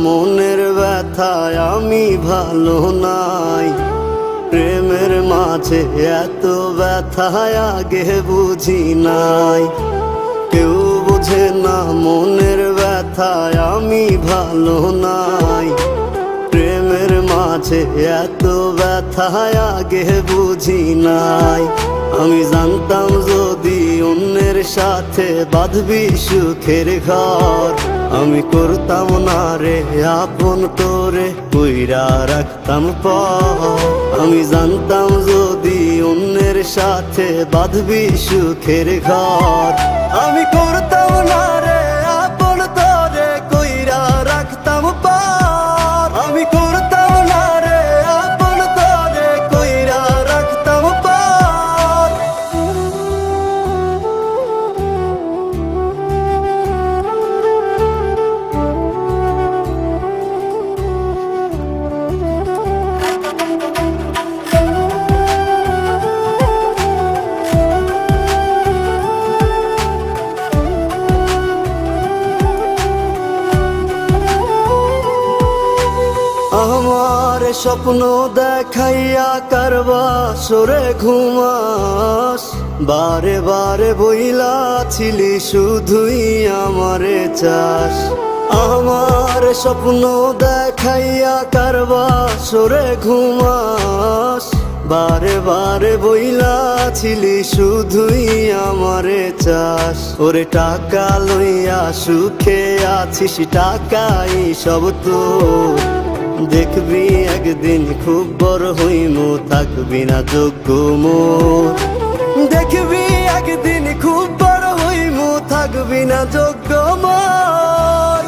মনের ব্যথায় আমি ভালো নাই। প্রেমের মাঝে এত ব্যথায় আগে বুঝি নাই। কেউ বোঝে না মনের ব্যথায় আমি ভালো নাই। প্রেমের মাঝে এত ব্যথায় আগে বুঝি নাই। আমি জানতাম যদি অন্যের সাথে বাঁধবি সুখের ঘর, আমি করতাম না রে আপন তোরে কইরা রাখতাম পর। আমি জানতাম যদি অন্যের সাথে বাঁধবি সুখের ঘর, আমি করতাম না রে আপন তোরে কইরা রাখতাম পর। আমি করতাম না রে আপন তোরে কইরা রাখতাম পর। আমার স্বপ্ন দেখাইয়া কারবা সরে ঘুমাস, বারে বারে বইলা ছিলি শুধুই আমারে চাস। আমার স্বপ্ন দেখাইয়া কারবা সরে ঘুমাস, বারে বারে বইলা ছিলি শুধুই আমারে চাস। ওরে টাকা লইয়া সুখে আছিস, টাকাই সব তো দেখবি একদিন খুব বড় হইমু, থাকবি না যোগ্য মোর। দেখবি একদিন খুব বড় হইমু, থাকবি না যোগ্য মোর।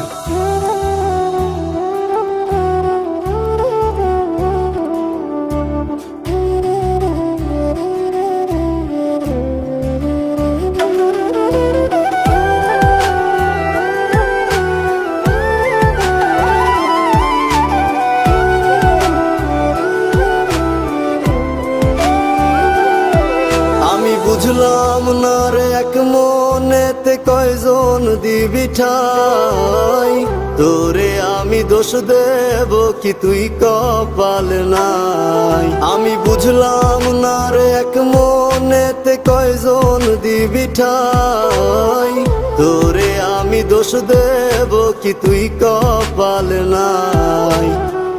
বুঝলাম না রে এক মনেতে কয়জন দিবি ঠাই, তোরে আমি দোষ দেব কি তুই কপাল নাই। আমি বুঝলাম না রে এক মনেতে কয়জন দিবি ঠাই, তোরে আমি দোষ দেব কি তুই কপাল নাই।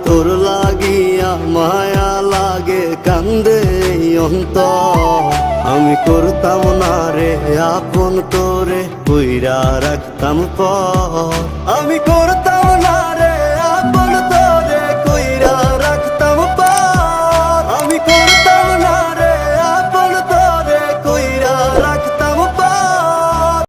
তোর লাগিয়া মায়া লাগে কান্দে অন্তর, আমি করতাম না রে আপন তোরে কইরা রাখতাম পর। আমি করতাম